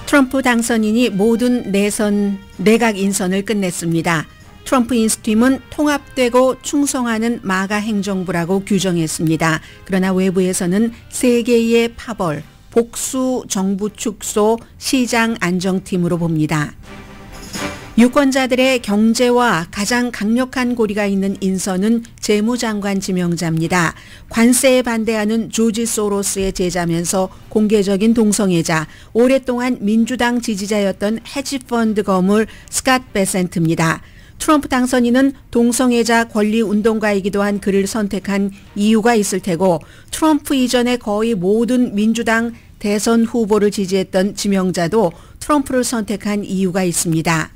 트럼프 당선인이 모든 내각 인선을 끝냈습니다. 트럼프 인수팀은 통합되고 충성하는 마가 행정부라고 규정했습니다. 그러나 외부에서는 세 개의 파벌, 복수 정부 축소 시장 안정팀으로 봅니다. 유권자들의 경제와 가장 강력한 고리가 있는 인선은 재무장관 지명자입니다. 관세에 반대하는 조지 소로스의 제자면서 공개적인 동성애자, 오랫동안 민주당 지지자였던 헤지펀드 거물 스캇 베센트입니다. 트럼프 당선인은 동성애자 권리운동가이기도 한 그를 선택한 이유가 있을 테고 트럼프 이전에 거의 모든 민주당 대선 후보를 지지했던 지명자도 트럼프를 선택한 이유가 있습니다.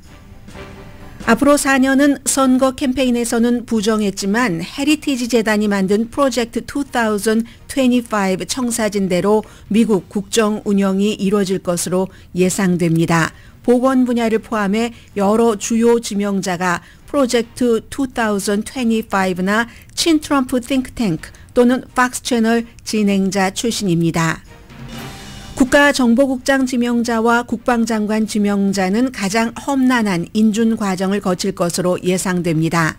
앞으로 4년은 선거 캠페인에서는 부정했지만 헤리티지 재단이 만든 프로젝트 2025 청사진대로 미국 국정 운영이 이루어질 것으로 예상됩니다. 보건 분야를 포함해 여러 주요 지명자가 프로젝트 2025나 친트럼프 띵크탱크 또는 팍스 채널 진행자 출신입니다. 국가정보국장 지명자와 국방장관 지명자는 가장 험난한 인준 과정을 거칠 것으로 예상됩니다.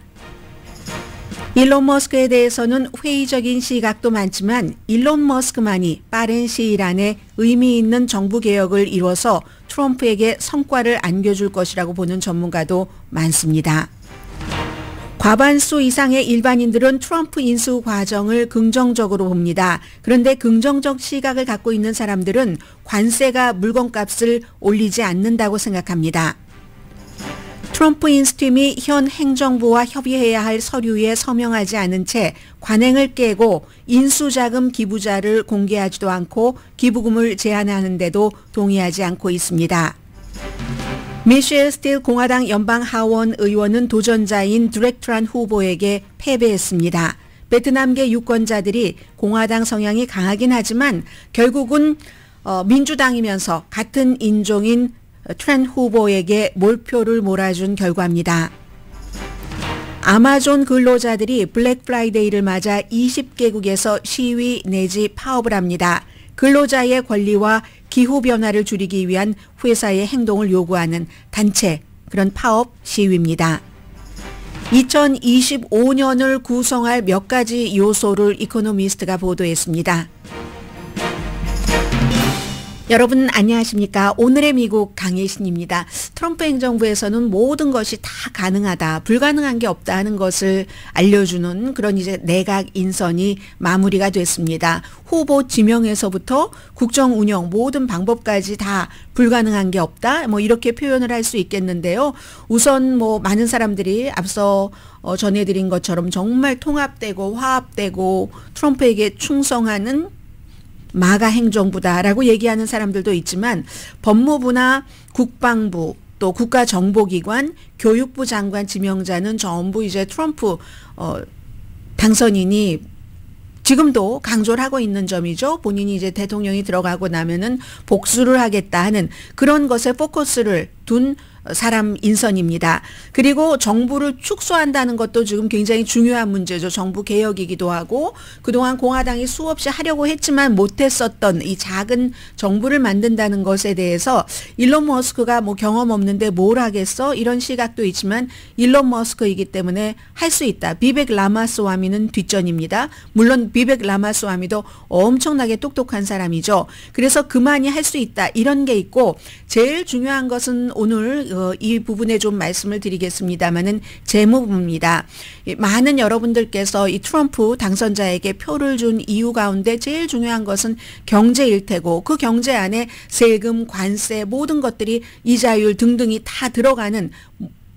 일론 머스크에 대해서는 회의적인 시각도 많지만 일론 머스크만이 빠른 시일 안에 의미 있는 정부 개혁을 이뤄서 트럼프에게 성과를 안겨줄 것이라고 보는 전문가도 많습니다. 과반수 이상의 일반인들은 트럼프 인수 과정을 긍정적으로 봅니다. 그런데 긍정적 시각을 갖고 있는 사람들은 관세가 물건값을 올리지 않는다고 생각합니다. 트럼프 인수팀이 현 행정부와 협의해야 할 서류에 서명하지 않은 채 관행을 깨고 인수자금 기부자를 공개하지도 않고 기부금을 제한하는데도 동의하지 않고 있습니다. 미셸 스틸 공화당 연방 하원 의원은 도전자인 디렉트란 후보에게 패배했습니다. 베트남계 유권자들이 공화당 성향이 강하긴 하지만 결국은 민주당이면서 같은 인종인 트렌 후보에게 몰표를 몰아준 결과입니다. 아마존 근로자들이 블랙 프라이데이를 맞아 20개국에서 시위 내지 파업을 합니다. 근로자의 권리와 기후변화를 줄이기 위한 회사의 행동을 요구하는 단체, 그런 파업 시위입니다. 2025년을 구성할 몇 가지 요소를 이코노미스트가 보도했습니다. 여러분 안녕하십니까? 오늘의 미국 강예신입니다. 트럼프 행정부에서는 모든 것이 다 가능하다, 불가능한 게 없다 하는 것을 알려주는 그런 이제 내각 인선이 마무리가 됐습니다. 후보 지명에서부터 국정 운영 모든 방법까지 다 불가능한 게 없다, 뭐 이렇게 표현을 할 수 있겠는데요. 우선 뭐 많은 사람들이 앞서 전해드린 것처럼 정말 통합되고 화합되고 트럼프에게 충성하는 마가 행정부다라고 얘기하는 사람들도 있지만 법무부나 국방부 또 국가정보기관, 교육부 장관 지명자는 전부 이제 트럼프 당선인이 지금도 강조를 하고 있는 점이죠. 본인이 이제 대통령이 들어가고 나면은 복수를 하겠다 하는 그런 것에 포커스를 둔 사람 인선입니다. 그리고 정부를 축소한다는 것도 지금 굉장히 중요한 문제죠. 정부 개혁이기도 하고 그동안 공화당이 수없이 하려고 했지만 못했었던 이 작은 정부를 만든다는 것에 대해서 일론 머스크가 뭐 경험 없는데 뭘 하겠어? 이런 시각도 있지만 일론 머스크이기 때문에 할 수 있다. 비벡 라마스와미는 뒷전입니다. 물론 비벡 라마스와미도 엄청나게 똑똑한 사람이죠. 그래서 그만이 할 수 있다. 이런 게 있고 제일 중요한 것은 오늘 이 부분에 좀 말씀을 드리겠습니다마는 재무부입니다. 많은 여러분들께서 이 트럼프 당선자에게 표를 준 이유 가운데 제일 중요한 것은 경제일 테고 그 경제 안에 세금, 관세 모든 것들이 이자율 등등이 다 들어가는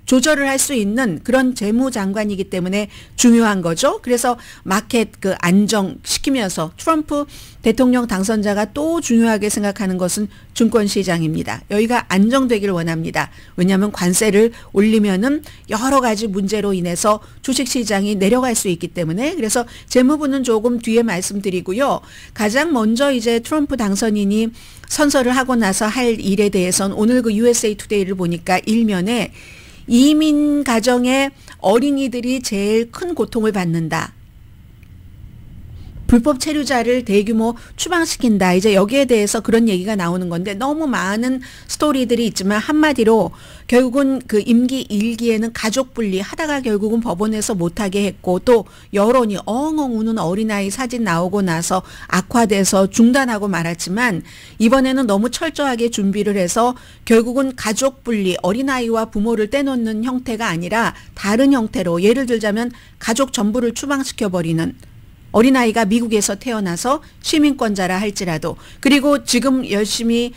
조절을 할 수 있는 그런 재무장관이기 때문에 중요한 거죠. 그래서 마켓 안정시키면서 트럼프 대통령 당선자가 또 중요하게 생각하는 것은 증권시장입니다. 여기가 안정되기를 원합니다. 왜냐하면 관세를 올리면은 여러 가지 문제로 인해서 주식시장이 내려갈 수 있기 때문에 그래서 재무부는 조금 뒤에 말씀드리고요. 가장 먼저 이제 트럼프 당선인이 선서를 하고 나서 할 일에 대해서는 오늘 그 USA 투데이를 보니까 일면에 이민 가정의 어린이들이 제일 큰 고통을 받는다. 불법 체류자를 대규모 추방시킨다. 이제 여기에 대해서 그런 얘기가 나오는 건데 너무 많은 스토리들이 있지만 한마디로 결국은 그 임기 1기에는 가족 분리하다가 결국은 법원에서 못하게 했고 또 여론이 엉엉 우는 어린아이 사진 나오고 나서 악화돼서 중단하고 말았지만 이번에는 너무 철저하게 준비를 해서 결국은 가족 분리 어린아이와 부모를 떼놓는 형태가 아니라 다른 형태로 예를 들자면 가족 전부를 추방시켜버리는 어린아이가 미국에서 태어나서 시민권자라 할지라도 그리고 지금 열심히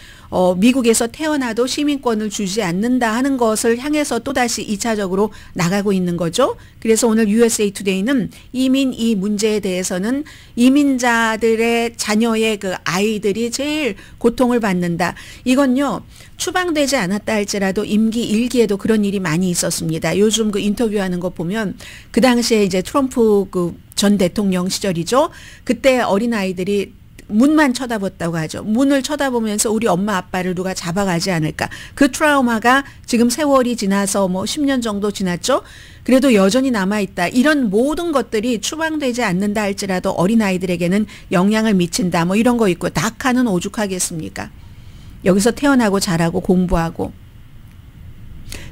미국에서 태어나도 시민권을 주지 않는다 하는 것을 향해서 또다시 2차적으로 나가고 있는 거죠. 그래서 오늘 USA 투데이는 이민 이 문제에 대해서는 이민자들의 자녀의 그 아이들이 제일 고통을 받는다. 이건요. 추방되지 않았다 할지라도 임기 1기에도 그런 일이 많이 있었습니다. 요즘 그 인터뷰하는 거 보면 그 당시에 이제 트럼프 그 전 대통령 시절이죠. 그때 어린아이들이 문만 쳐다봤다고 하죠. 문을 쳐다보면서 우리 엄마 아빠를 누가 잡아가지 않을까. 그 트라우마가 지금 세월이 지나서 뭐 10년 정도 지났죠. 그래도 여전히 남아있다. 이런 모든 것들이 추방되지 않는다 할지라도 어린아이들에게는 영향을 미친다. 뭐 이런 거 있고 낙하는 오죽하겠습니까. 여기서 태어나고 자라고 공부하고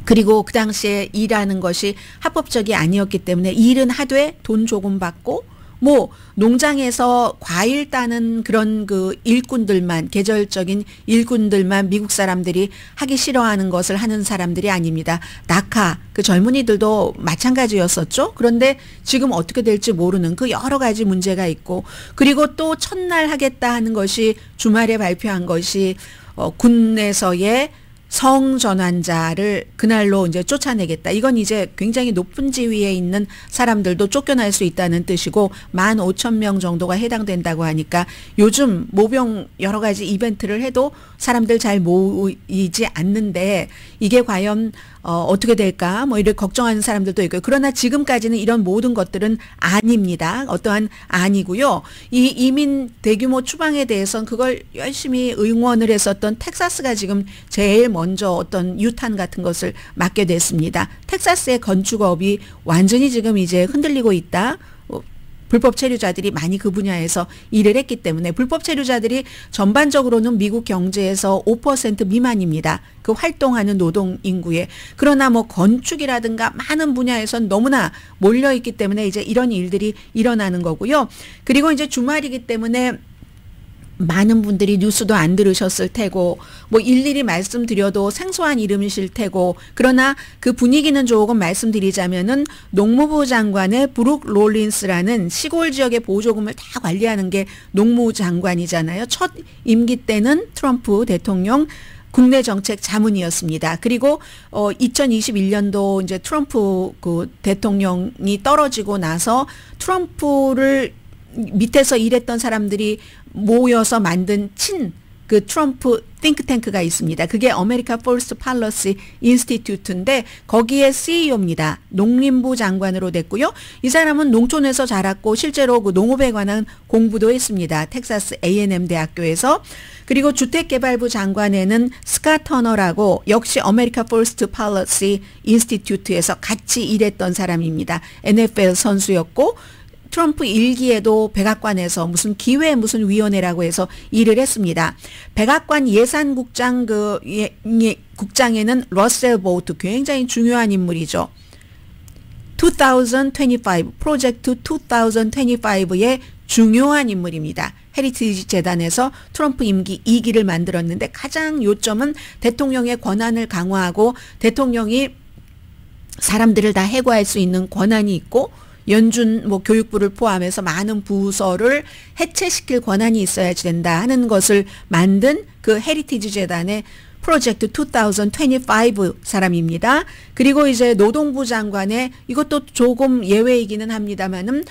그리고 그 당시에 일하는 것이 합법적이 아니었기 때문에 일은 하되 돈 조금 받고 뭐 농장에서 과일 따는 그런 그 일꾼들만 계절적인 일꾼들만 미국 사람들이 하기 싫어하는 것을 하는 사람들이 아닙니다. 낙하 그 젊은이들도 마찬가지였었죠. 그런데 지금 어떻게 될지 모르는 그 여러 가지 문제가 있고 그리고 또 첫날 하겠다 하는 것이 주말에 발표한 것이 군에서의 성전환자를 그날로 이제 쫓아내겠다. 이건 이제 굉장히 높은 지위에 있는 사람들도 쫓겨날 수 있다는 뜻이고 15,000명 정도가 해당된다고 하니까 요즘 모병 여러 가지 이벤트를 해도 사람들 잘 모이지 않는데 이게 과연 어떻게 될까 뭐 이를 걱정하는 사람들도 있고요. 그러나 지금까지는 이런 모든 것들은 아닙니다. 어떠한 아니고요. 이 이민 대규모 추방에 대해서는 그걸 열심히 응원을 했었던 텍사스가 지금 제일 먼저 어떤 유탄 같은 것을 맞게 됐습니다. 텍사스의 건축업이 완전히 지금 이제 흔들리고 있다. 불법 체류자들이 많이 그 분야에서 일을 했기 때문에 불법 체류자들이 전반적으로는 미국 경제에서 5% 미만입니다. 그 활동하는 노동 인구에. 그러나 뭐 건축이라든가 많은 분야에선 너무나 몰려있기 때문에 이제 이런 일들이 일어나는 거고요. 그리고 이제 주말이기 때문에 많은 분들이 뉴스도 안 들으셨을 테고 뭐 일일이 말씀드려도 생소한 이름이실 테고 그러나 그 분위기는 조금 말씀드리자면은 농무부 장관의 브룩 롤린스라는 시골 지역의 보조금을 다 관리하는 게 농무부 장관이잖아요. 첫 임기 때는 트럼프 대통령 국내 정책 자문이었습니다. 그리고 2021년도 이제 트럼프 그 대통령이 떨어지고 나서 트럼프를 밑에서 일했던 사람들이 모여서 만든 그 트럼프 띵크탱크가 있습니다. 그게 아메리카 포레스트 팔러시 인스티튜트인데 거기에 CEO입니다. 농림부 장관으로 됐고요. 이 사람은 농촌에서 자랐고 실제로 그 농업에 관한 공부도 했습니다. 텍사스 A&M 대학교에서. 그리고 주택개발부 장관에는 스캇 터너라고 역시 아메리카 포레스트 팔러시 인스티튜트에서 같이 일했던 사람입니다. NFL 선수였고 트럼프 1기에도 백악관에서 무슨 기회 무슨 위원회라고 해서 일을 했습니다. 백악관 예산국장 국장에는 러셀 보우트 굉장히 중요한 인물이죠. 2025 프로젝트 2025의 중요한 인물입니다. 헤리티지 재단에서 트럼프 임기 2기를 만들었는데 가장 요점은 대통령의 권한을 강화하고 대통령이 사람들을 다 해고할 수 있는 권한이 있고 연준 뭐 교육부를 포함해서 많은 부서를 해체시킬 권한이 있어야 된다 하는 것을 만든 그 헤리티지 재단의 프로젝트 2025 사람입니다. 그리고 이제 노동부 장관의 이것도 조금 예외이기는 합니다만은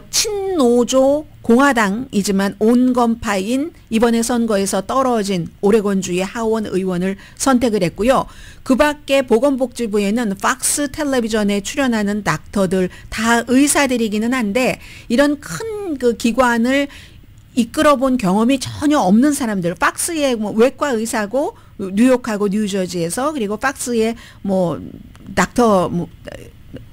친노조 공화당이지만 온건파인 이번에 선거에서 떨어진 오레곤주의 하원 의원을 선택을 했고요. 그 밖에 보건복지부에는 팍스 텔레비전에 출연하는 닥터들 다 의사들이기는 한데 이런 큰 그 기관을 이끌어본 경험이 전혀 없는 사람들, 팍스의 뭐 외과 의사고 뉴욕하고 뉴저지에서 그리고 팍스의 뭐 닥터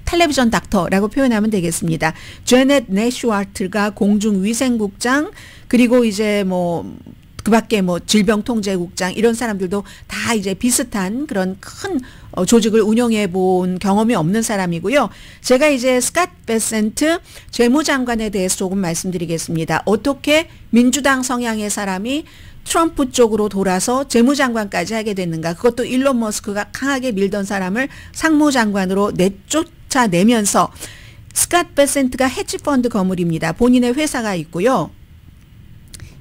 텔레비전 닥터라고 표현하면 되겠습니다. 제넷 내슈아트가 공중위생국장, 그리고 이제 뭐 그 밖에 뭐 질병통제국장, 이런 사람들도 다 이제 비슷한 그런 큰 조직을 운영해 본 경험이 없는 사람이고요. 제가 이제 스캇 베센트 재무장관에 대해서 조금 말씀드리겠습니다. 어떻게 민주당 성향의 사람이 트럼프 쪽으로 돌아서 재무장관까지 하게 됐는가. 그것도 일론 머스크가 강하게 밀던 사람을 상무장관으로 내쫓아내면서. 스캇 베센트가 헤지펀드 거물입니다. 본인의 회사가 있고요.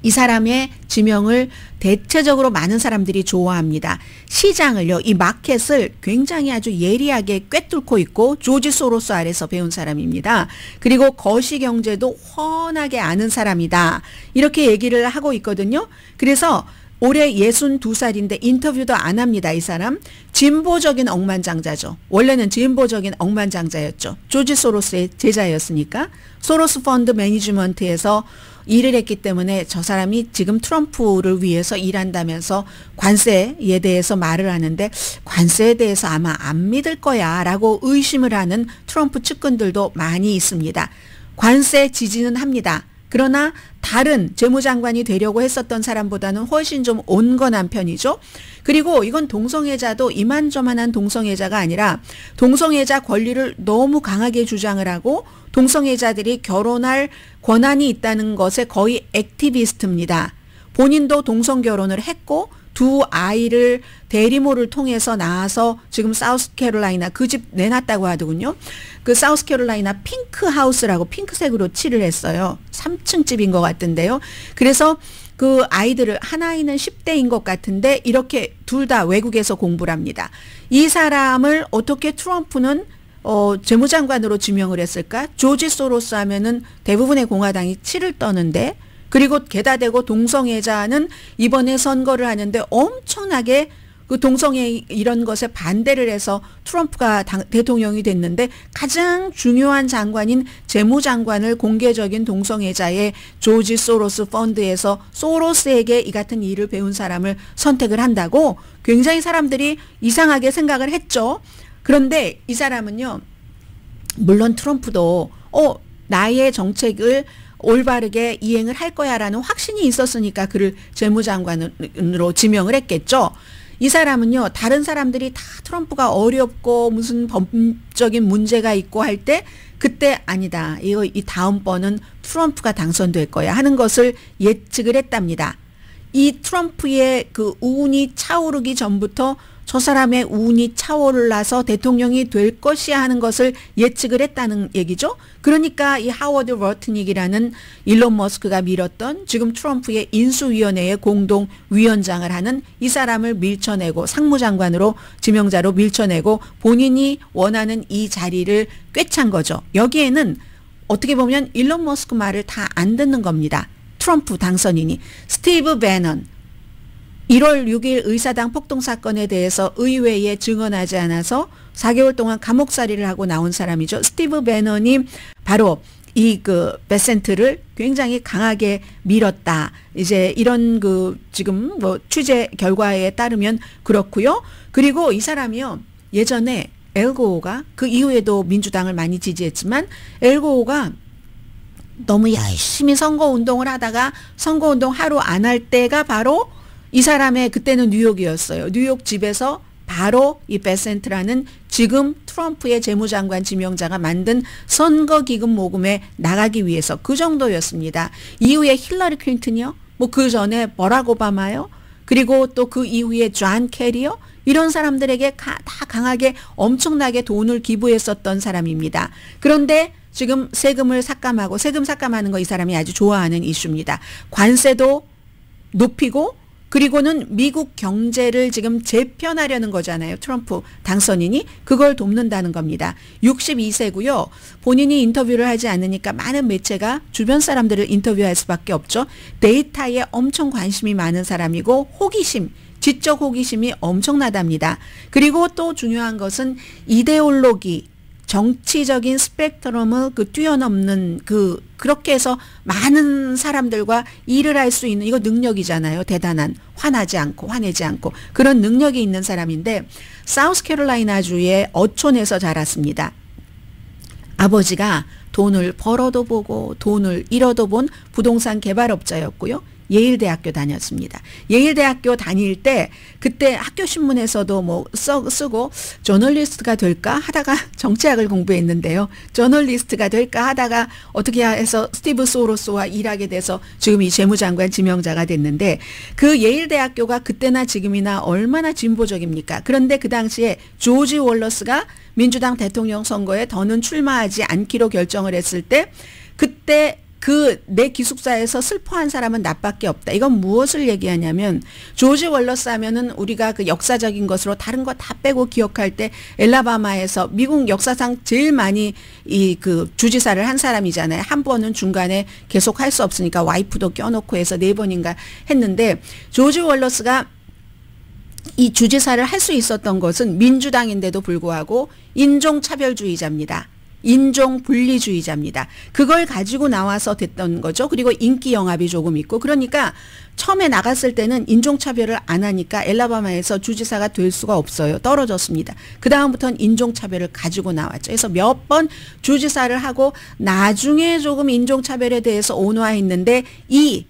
이 사람의 지명을 대체적으로 많은 사람들이 좋아합니다. 시장을요, 이 마켓을 굉장히 아주 예리하게 꿰뚫고 있고 조지 소로스 아래서 배운 사람입니다. 그리고 거시경제도 훤하게 아는 사람이다. 이렇게 얘기를 하고 있거든요. 그래서 올해 62살인데 인터뷰도 안 합니다. 이 사람. 진보적인 억만장자죠. 원래는 진보적인 억만장자였죠. 조지 소로스의 제자였으니까. 소로스 펀드 매니지먼트에서 일을 했기 때문에 저 사람이 지금 트럼프를 위해서 일한다면서 관세에 대해서 말을 하는데 관세에 대해서 아마 안 믿을 거야 라고 의심을 하는 트럼프 측근들도 많이 있습니다. 관세 지지는 합니다. 그러나 다른 재무장관이 되려고 했었던 사람보다는 훨씬 좀 온건한 편이죠. 그리고 이건 동성애자도 이만저만한 동성애자가 아니라 동성애자 권리를 너무 강하게 주장을 하고 동성애자들이 결혼할 권한이 있다는 것에 거의 액티비스트입니다. 본인도 동성결혼을 했고 두 아이를 대리모를 통해서 낳아서 지금 사우스캐롤라이나 그 집 내놨다고 하더군요. 그 사우스캐롤라이나 핑크하우스라고 핑크색으로 칠을 했어요. 3층 집인 것 같은데요. 그래서 그 아이들을 한 아이는 10대인 것 같은데 이렇게 둘 다 외국에서 공부를 합니다. 이 사람을 어떻게 트럼프는 재무장관으로 지명을 했을까? 조지 소로스 하면은 대부분의 공화당이 치를 떠는데, 그리고 게다 대고 동성애자는 이번에 선거를 하는데 엄청나게 그 동성애 이런 것에 반대를 해서 트럼프가 대통령이 됐는데 가장 중요한 장관인 재무장관을 공개적인 동성애자의 조지 소로스 펀드에서 소로스에게 이 같은 일을 배운 사람을 선택을 한다고 굉장히 사람들이 이상하게 생각을 했죠. 그런데 이 사람은요, 물론 트럼프도 나의 정책을 올바르게 이행을 할 거야라는 확신이 있었으니까 그를 재무장관으로 지명을 했겠죠. 이 사람은요, 다른 사람들이 다 트럼프가 어렵고 무슨 법적인 문제가 있고 할 때 그때 아니다. 이 다음번은 트럼프가 당선될 거야 하는 것을 예측을 했답니다. 이 트럼프의 그 운이 차오르기 전부터 저 사람의 운이 차올라서 대통령이 될 것이야 하는 것을 예측을 했다는 얘기죠. 그러니까 이 하워드 버트닉이라는 일론 머스크가 밀었던 지금 트럼프의 인수위원회의 공동위원장을 하는 이 사람을 밀쳐내고 상무장관으로 지명자로 밀쳐내고 본인이 원하는 이 자리를 꿰찬 거죠. 여기에는 어떻게 보면 일론 머스크 말을 다 안 듣는 겁니다. 트럼프 당선인이. 스티브 배넌, 1월 6일 의사당 폭동 사건에 대해서 의회에 증언하지 않아서 4개월 동안 감옥살이를 하고 나온 사람이죠. 스티브 배넌이 바로 이 베센트를 굉장히 강하게 밀었다. 이제 이런 지금 뭐 취재 결과에 따르면 그렇고요. 그리고 이 사람이요, 예전에 엘고어가 그 이후에도 민주당을 많이 지지했지만 엘고어가 너무 열심히 선거운동을 하다가 선거운동 하루 안 할 때가 바로 이 사람의 그때는 뉴욕이었어요. 뉴욕 집에서 바로 이 베센트라는 지금 트럼프의 재무장관 지명자가 만든 선거기금 모금에 나가기 위해서 그 정도였습니다. 이후에 힐러리 클린턴이요. 뭐 그 전에 버락 오바마요. 그리고 또 그 이후에 존 캐리요. 이런 사람들에게 다 강하게 엄청나게 돈을 기부했었던 사람입니다. 그런데 지금 세금을 삭감하고 세금 삭감하는 거 이 사람이 아주 좋아하는 이슈입니다. 관세도 높이고 그리고는 미국 경제를 지금 재편하려는 거잖아요. 트럼프 당선인이 그걸 돕는다는 겁니다. 62세고요. 본인이 인터뷰를 하지 않으니까 많은 매체가 주변 사람들을 인터뷰할 수밖에 없죠. 데이터에 엄청 관심이 많은 사람이고 호기심, 지적 호기심이 엄청나답니다. 그리고 또 중요한 것은 이데올로기, 정치적인 스펙트럼을 뛰어넘는 그렇게 해서 많은 사람들과 일을 할 수 있는 이거 능력이잖아요. 대단한, 화내지 않고 그런 능력이 있는 사람인데 사우스캐롤라이나주의 어촌에서 자랐습니다. 아버지가 돈을 벌어도 보고 돈을 잃어도 본 부동산 개발업자였고요. 예일대학교 다녔습니다. 예일대학교 다닐 때 그때 학교 신문에서도 뭐 쓰고 저널리스트가 될까 하다가 정치학을 공부했는데요. 저널리스트가 될까 하다가 어떻게 해서 스티브 소로스와 일하게 돼서 지금 이 재무장관 지명자가 됐는데 그 예일대학교가 그때나 지금이나 얼마나 진보적입니까? 그런데 그 당시에 조지 월러스가 민주당 대통령 선거에 더는 출마하지 않기로 결정을 했을 때 그때 내 기숙사에서 슬퍼한 사람은 나밖에 없다. 이건 무엇을 얘기하냐면 조지 월러스 하면은 우리가 그 역사적인 것으로 다른 거 다 빼고 기억할 때 엘라바마에서 미국 역사상 제일 많이 이 그 주지사를 한 사람이잖아요. 한 번은 중간에 계속 할 수 없으니까 와이프도 껴놓고 해서 4번인가 했는데 조지 월러스가 이 주지사를 할 수 있었던 것은 민주당인데도 불구하고 인종차별주의자입니다. 인종분리주의자입니다. 그걸 가지고 나와서 됐던 거죠. 그리고 인기 영합이 조금 있고 그러니까 처음에 나갔을 때는 인종차별을 안 하니까 엘라바마에서 주지사가 될 수가 없어요. 떨어졌습니다. 그 다음부터는 인종차별을 가지고 나왔죠. 그래서 몇 번 주지사를 하고 나중에 조금 인종차별에 대해서 온화했는데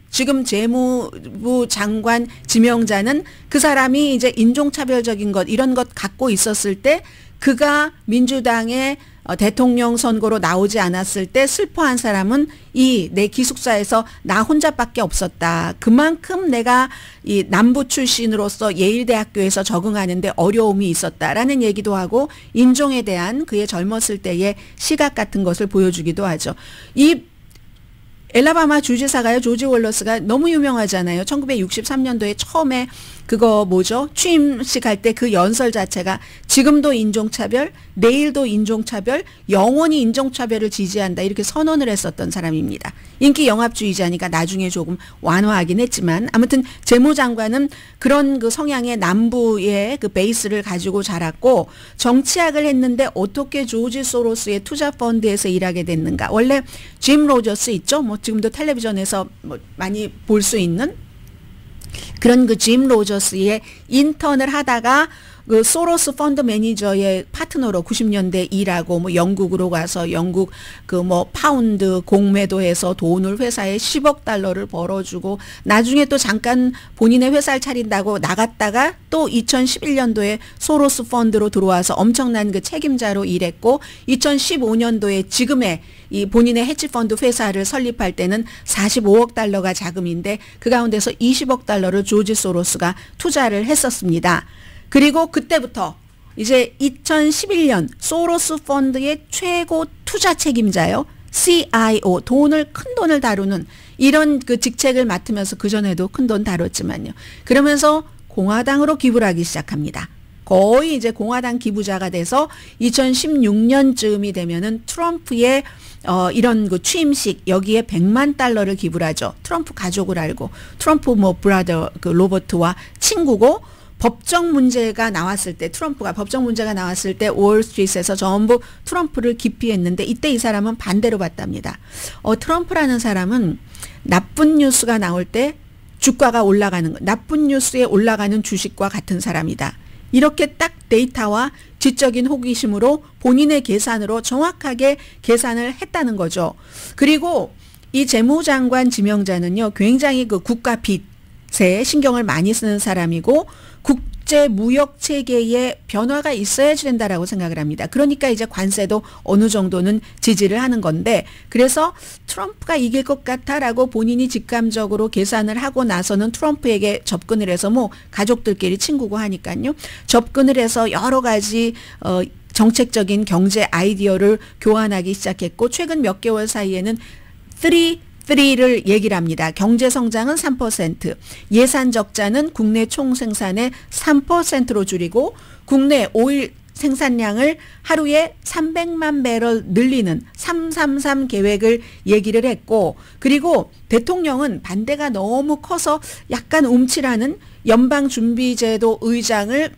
지금 재무부 장관 지명자는 그 사람이 이제 인종차별적인 것 이런 것 갖고 있었을 때 그가 민주당의 대통령 선거로 나오지 않았을 때 슬퍼한 사람은 내 기숙사에서 나 혼자밖에 없었다. 그만큼 내가 이 남부 출신으로서 예일대학교에서 적응하는데 어려움이 있었다라는 얘기도 하고 인종에 대한 그의 젊었을 때의 시각 같은 것을 보여주기도 하죠. 이 엘라바마 주지사가요. 조지 월러스가 너무 유명하잖아요. 1963년도에 처음에 그거 뭐죠? 취임식 할 때 그 연설 자체가 지금도 인종차별, 내일도 인종차별, 영원히 인종차별을 지지한다 이렇게 선언을 했었던 사람입니다. 인기 영합주의자니까 나중에 조금 완화하긴 했지만 아무튼 재무장관은 그런 그 성향의 남부의 그 베이스를 가지고 자랐고 정치학을 했는데 어떻게 조지 소로스의 투자 펀드에서 일하게 됐는가. 원래 짐 로저스 있죠? 뭐 지금도 텔레비전에서 뭐 많이 볼 수 있는 그런 그 짐 로저스의 인턴을 하다가 그 소로스 펀드 매니저의 파트너로 90년대 일하고 뭐 영국으로 가서 영국 그 뭐 파운드 공매도 해서 돈을 회사에 10억 달러를 벌어주고 나중에 또 잠깐 본인의 회사를 차린다고 나갔다가 또 2011년도에 소로스 펀드로 들어와서 엄청난 그 책임자로 일했고 2015년도에 지금의 이 본인의 헤지펀드 회사를 설립할 때는 45억 달러가 자금인데 그 가운데서 20억 달러를 조지 소로스가 투자를 했었습니다. 그리고 그때부터 이제 2011년 소로스 펀드의 최고 투자 책임자요. CIO, 큰 돈을 다루는 이런 그 직책을 맡으면서 그전에도 큰 돈 다뤘지만요. 그러면서 공화당으로 기부를 하기 시작합니다. 거의 이제 공화당 기부자가 돼서 2016년쯤이 되면은 트럼프의 이런 그 취임식 여기에 100만 달러를 기부를 하죠. 트럼프 가족을 알고 트럼프 뭐 브라더 그 로버트와 친구고 법정 문제가 나왔을 때 트럼프가 법정 문제가 나왔을 때 월스트리트에서 전부 트럼프를 기피했는데 이때 이 사람은 반대로 봤답니다. 트럼프라는 사람은 나쁜 뉴스가 나올 때 주가가 올라가는 거, 나쁜 뉴스에 올라가는 주식과 같은 사람이다. 이렇게 딱 데이터와 지적인 호기심으로 본인의 계산으로 정확하게 계산을 했다는 거죠. 그리고 이 재무장관 지명자는요, 굉장히 그 국가 빚에 신경을 많이 쓰는 사람이고 국제 무역 체계에 변화가 있어야지 된다라고 생각을 합니다. 그러니까 이제 관세도 어느 정도는 지지를 하는 건데 그래서 트럼프가 이길 것 같아라고 본인이 직감적으로 계산을 하고 나서는 트럼프에게 접근을 해서 뭐 가족들끼리 친구고 하니까요. 접근을 해서 여러 가지 정책적인 경제 아이디어를 교환하기 시작했고 최근 몇 개월 사이에는 3를 얘기를 합니다. 경제 성장은 3%, 예산 적자는 국내 총생산의 3%로 줄이고 국내 오일 생산량을 하루에 300만 배럴 늘리는 333 계획을 얘기를 했고 그리고 대통령은 반대가 너무 커서 약간 움찔하는 연방준비제도 의장을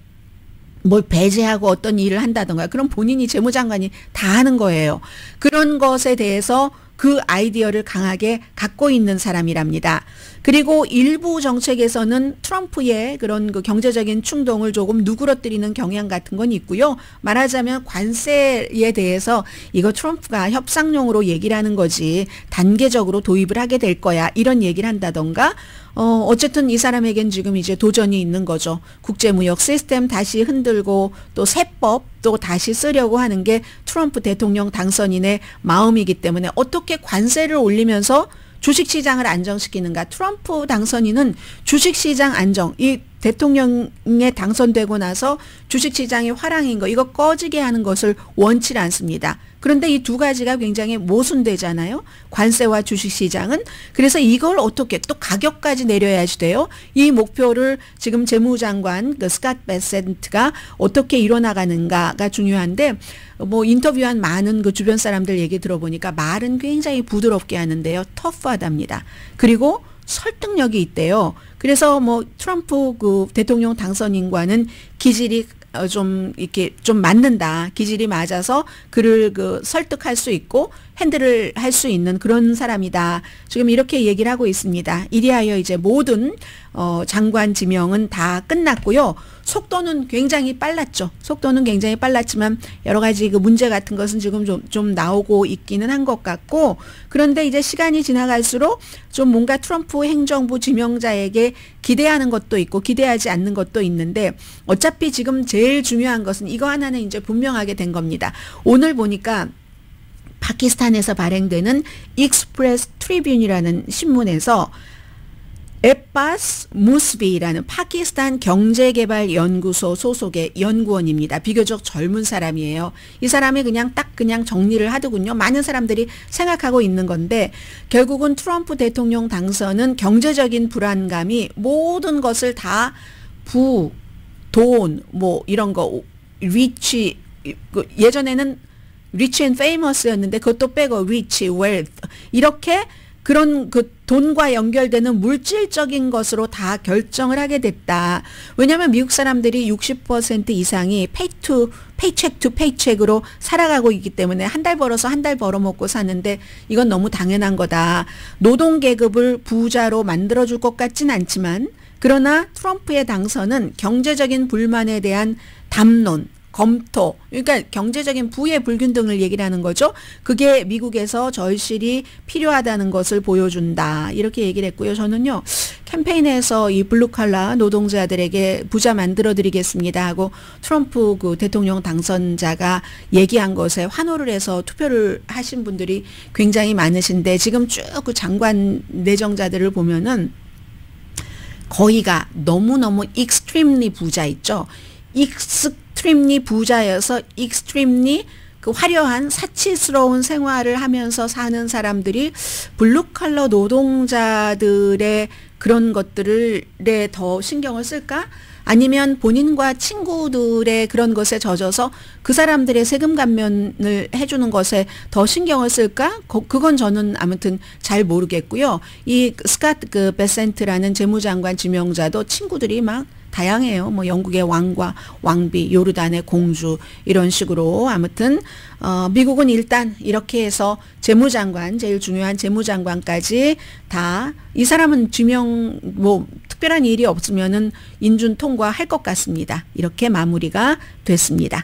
뭘 배제하고 어떤 일을 한다던가 그럼 본인이 재무장관이 다 하는 거예요. 그런 것에 대해서 그 아이디어를 강하게 갖고 있는 사람이랍니다. 그리고 일부 정책에서는 트럼프의 그런 그 경제적인 충동을 조금 누그러뜨리는 경향 같은 건 있고요. 말하자면 관세에 대해서 이거 트럼프가 협상용으로 얘기를 하는 거지 단계적으로 도입을 하게 될 거야. 이런 얘기를 한다던가 어쨌든 이 사람에겐 지금 이제 도전이 있는 거죠. 국제무역 시스템 다시 흔들고 또 세법도 다시 쓰려고 하는 게 트럼프 대통령 당선인의 마음이기 때문에 어떻게 관세를 올리면서 주식시장을 안정시키는가. 트럼프 당선인은 주식시장 안정, 이 대통령에 당선되고 나서 주식시장이 화랑인 거 이거 꺼지게 하는 것을 원치 않습니다. 그런데 이 두 가지가 굉장히 모순되잖아요. 관세와 주식시장은. 그래서 이걸 어떻게 또 가격까지 내려야지 돼요. 이 목표를 지금 재무장관 그 스캇 베센트가 어떻게 이뤄나가는가가 중요한데 뭐 인터뷰한 많은 그 주변 사람들 얘기 들어보니까 말은 굉장히 부드럽게 하는데요. 터프하답니다. 그리고 설득력이 있대요. 그래서 뭐 트럼프 그 대통령 당선인과는 기질이 좀 이렇게 좀 맞는다. 기질이 맞아서 그를 그 설득할 수 있고 핸들을 할 수 있는 그런 사람이다. 지금 이렇게 얘기를 하고 있습니다. 이리하여 이제 모든 장관 지명은 다 끝났고요. 속도는 굉장히 빨랐죠. 속도는 굉장히 빨랐지만 여러 가지 그 문제 같은 것은 지금 좀 나오고 있기는 한 것 같고 그런데 이제 시간이 지나갈수록 좀 뭔가 트럼프 행정부 지명자에게 기대하는 것도 있고 기대하지 않는 것도 있는데 어차피 지금 제일 중요한 것은 이거 하나는 이제 분명하게 된 겁니다. 오늘 보니까 파키스탄에서 발행되는 익스프레스 트리뷴이라는 신문에서 에빠스 무스비라는 파키스탄 경제개발연구소 소속의 연구원입니다. 비교적 젊은 사람이에요. 이 사람이 그냥 정리를 하더군요. 많은 사람들이 생각하고 있는 건데 결국은 트럼프 대통령 당선은 경제적인 불안감이 모든 것을 다 돈, 뭐 이런 거, 리치, 예전에는 rich and famous였는데 그것도 빼고 rich, wealth 이렇게 그런 그 돈과 연결되는 물질적인 것으로 다 결정을 하게 됐다. 왜냐하면 미국 사람들이 60% 이상이 paycheck to paycheck으로 살아가고 있기 때문에 한 달 벌어서 한 달 벌어먹고 사는데 이건 너무 당연한 거다. 노동계급을 부자로 만들어줄 것 같진 않지만 그러나 트럼프의 당선은 경제적인 불만에 대한 담론, 검토, 그러니까 경제적인 부의 불균등을 얘기를 하는 거죠. 그게 미국에서 절실히 필요하다는 것을 보여준다. 이렇게 얘기를 했고요. 저는요. 캠페인에서 이 블루칼라 노동자들에게 부자 만들어 드리겠습니다 하고 트럼프 그 대통령 당선자가 얘기한 것에 환호를 해서 투표를 하신 분들이 굉장히 많으신데 지금 쭉 그 장관 내정자들을 보면은 거의가 너무너무 익스트림리 부자 있죠. 익스트림리 부자여서 익스트림리 그 화려한 사치스러운 생활을 하면서 사는 사람들이 블루칼러 노동자들의 그런 것들에 더 신경을 쓸까? 아니면 본인과 친구들의 그런 것에 젖어서 그 사람들의 세금 감면을 해주는 것에 더 신경을 쓸까? 그건 저는 아무튼 잘 모르겠고요. 이 스캇 그 베센트라는 재무장관 지명자도 친구들이 막 다양해요. 뭐 영국의 왕과 왕비, 요르단의 공주 이런 식으로 아무튼 미국은 일단 이렇게 해서 재무장관 제일 중요한 재무장관까지 다 이 사람은 지명 뭐 특별한 일이 없으면은 인준 통과할 것 같습니다. 이렇게 마무리가 됐습니다.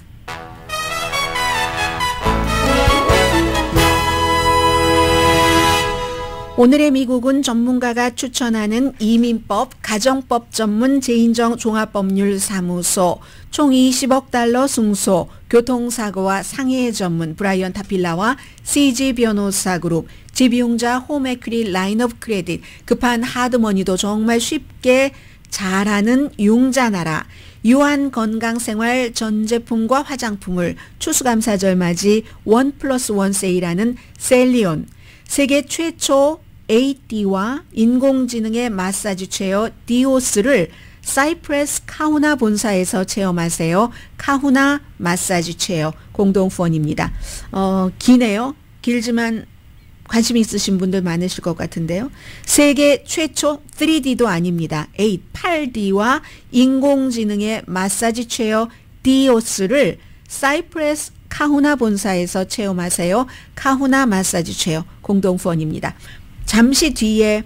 오늘의 미국은 전문가가 추천하는 이민법, 가정법 전문 제인정 종합법률사무소, 총 20억 달러 승소, 교통사고와 상해 전문 브라이언 타필라와 CG 변호사 그룹, 지비용자 홈에퀴리 라인 오브 크레딧, 급한 하드머니도 정말 쉽게 잘하는 융자나라, 유한 건강생활 전 제품과 화장품을 추수감사절 맞이 1+1 세일하는 셀리온, 세계 최초 AD와 인공지능의 마사지 체어 디오스를 사이프레스 카후나 본사에서 체험하세요. 카후나 마사지 체어 공동 후원입니다. 기네요. 길지만 관심 있으신 분들 많으실 것 같은데요. 세계 최초 3D도 아닙니다. 8D와 인공지능의 마사지 체어 디오스를 사이프레스 카후나 본사에서 체험하세요. 카후나 마사지 체어 공동 후원입니다. 잠시 뒤에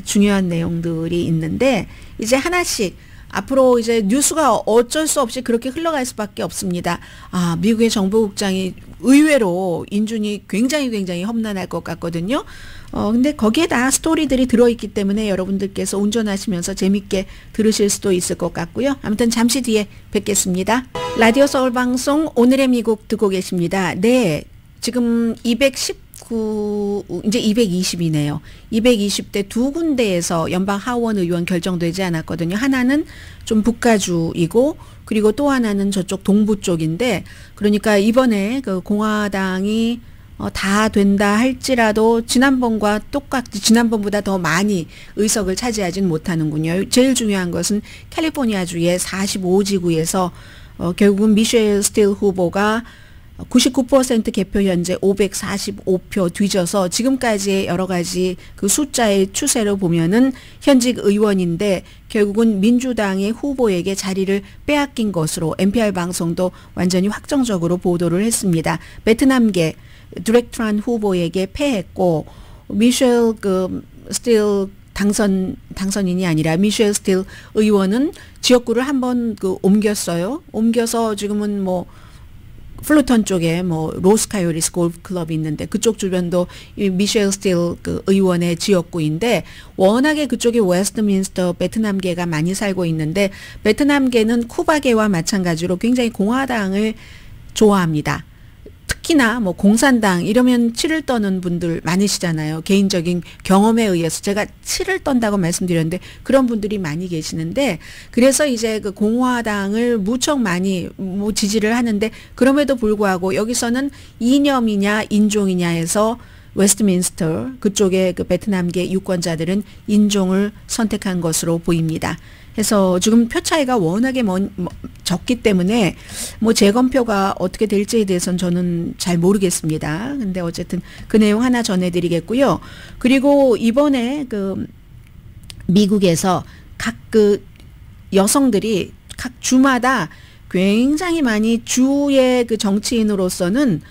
중요한 내용들이 있는데 이제 하나씩 앞으로 이제 뉴스가 어쩔 수 없이 그렇게 흘러갈 수밖에 없습니다. 미국의 정보국장이 의외로 인준이 굉장히 험난할 것 같거든요. 근데 거기에다 스토리들이 들어있기 때문에 여러분들께서 운전하시면서 재밌게 들으실 수도 있을 것 같고요. 아무튼 잠시 뒤에 뵙겠습니다. 라디오 서울 방송 오늘의 미국 듣고 계십니다. 네, 지금 219, 이제 220이네요. 220대 두 군데에서 연방 하원 의원 결정되지 않았거든요. 하나는 좀 북가주이고 그리고 또 하나는 저쪽 동부 쪽인데, 그러니까 이번에 그 공화당이 다 된다 할지라도 지난번과 똑같이 지난번보다 더 많이 의석을 차지하진 못하는군요. 제일 중요한 것은 캘리포니아주의 45지구에서 결국은 미셸 스틸 후보가 99% 개표 현재 545표 뒤져서 지금까지의 여러 가지 그 숫자의 추세로 보면은 현직 의원인데 결국은 민주당의 후보에게 자리를 빼앗긴 것으로 NPR 방송도 완전히 확정적으로 보도를 했습니다. 베트남계 드렉트란 후보에게 패했고 미셸 스틸 당선인이 아니라 미셸 스틸 의원은 지역구를 한번 옮겼어요. 옮겨서 지금은 뭐 플루턴 쪽에 뭐 로스카요리스 골프클럽이 있는데 그쪽 주변도 이 미셸 스틸 의원의 지역구인데, 워낙에 그쪽에 웨스트민스터 베트남계가 많이 살고 있는데 베트남계는 쿠바계와 마찬가지로 굉장히 공화당을 좋아합니다. 특히나 뭐 공산당 이러면 치를 떠는 분들 많으시잖아요. 개인적인 경험에 의해서 제가 치를 떤다고 말씀드렸는데 그런 분들이 많이 계시는데, 그래서 이제 그 공화당을 무척 많이 뭐 지지를 하는데, 그럼에도 불구하고 여기서는 이념이냐 인종이냐 해서 웨스트민스터 그쪽의 그 베트남계 유권자들은 인종을 선택한 것으로 보입니다. 해서 지금 표 차이가 워낙에 적기 때문에 뭐 재검표가 어떻게 될지에 대해서는 저는 잘 모르겠습니다. 근데 어쨌든 그 내용 하나 전해드리겠고요. 그리고 이번에 그 미국에서 각 그 여성들이 각 주마다 굉장히 많이 주의 그 정치인으로서는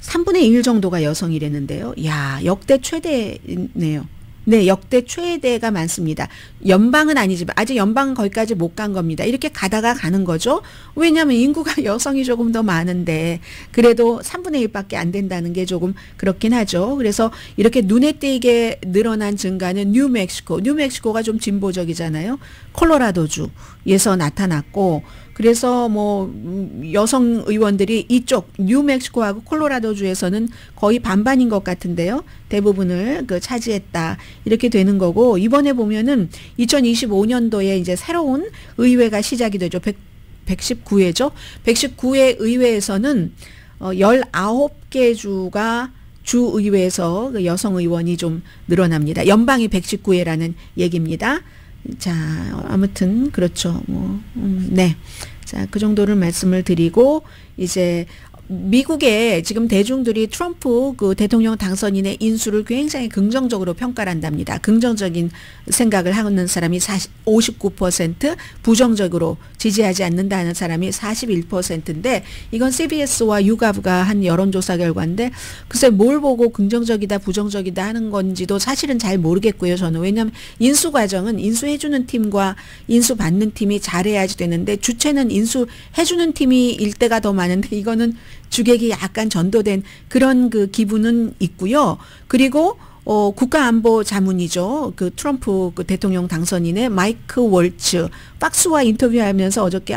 3분의 1 정도가 여성이라는데요. 야, 역대 최대네요. 네, 역대 최대가 많습니다. 연방은 아니지만 아직 연방은 거기까지 못 간 겁니다. 이렇게 가다가 가는 거죠. 왜냐하면 인구가 여성이 조금 더 많은데 그래도 3분의 1밖에 안 된다는 게 조금 그렇긴 하죠. 그래서 이렇게 눈에 띄게 늘어난 증가는 뉴멕시코가 좀 진보적이잖아요. 콜로라도주에서 나타났고, 그래서 뭐 여성 의원들이 이쪽 뉴멕시코하고 콜로라도주에서는 거의 반반인 것 같은데요. 대부분을 차지했다. 이렇게 되는 거고, 이번에 보면은 2025년도에 이제 새로운 의회가 시작이 되죠. 119회죠. 119회 의회에서는 19개 주가 주의회에서 그 여성 의원이 좀 늘어납니다. 연방이 119회라는 얘기입니다. 자, 아무튼 그렇죠. 네. 자, 그 정도를 말씀을 드리고, 이제 미국의 지금 대중들이 트럼프 그 대통령 당선인의 인수를 굉장히 긍정적으로 평가를 한답니다. 긍정적인 생각을 하는 사람이 59%, 부정적으로 지지하지 않는다는 사람이 41%인데, 이건 CBS와 유가브가 한 여론조사 결과인데, 글쎄 뭘 보고 긍정적이다 부정적이다 하는 건지도 사실은 잘 모르겠고요. 저는 왜냐하면 인수 과정은 인수해주는 팀과 인수받는 팀이 잘해야지 되는데, 주체는 인수해주는 팀이 일대가 더 많은데 이거는 주객이 약간 전도된 그런 그 기분은 있고요. 그리고 국가안보 자문이죠. 그 트럼프 그 대통령 당선인의 마이크 월츠, 박스와 인터뷰하면서 어저께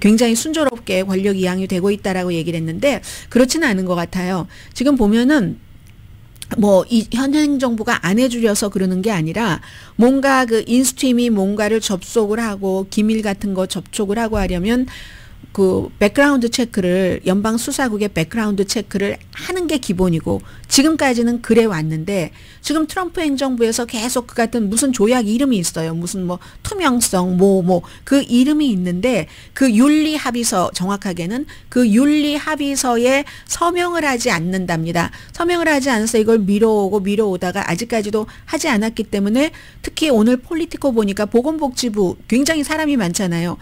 굉장히 순조롭게 권력 이양이 되고 있다라고 얘기를 했는데, 그렇지는 않은 것 같아요. 지금 보면은 뭐 이 현행 정부가 안 해주려서 그러는 게 아니라, 뭔가 그 인수팀이 뭔가를 접속을 하고 기밀 같은 거 접촉을 하고 하려면 그 백그라운드 체크를, 연방 수사국의 백그라운드 체크를 하는 게 기본이고, 지금까지는 그래 왔는데, 지금 트럼프 행정부에서 계속 그 같은 무슨 조약 이름이 있어요. 무슨 뭐 투명성 그 이름이 있는데, 그 윤리 합의서, 정확하게는 그 윤리 합의서에 서명을 하지 않는답니다. 서명을 하지 않아서 이걸 미뤄오다가 아직까지도 하지 않았기 때문에, 특히 오늘 폴리티코 보니까 보건복지부 굉장히 사람이 많잖아요.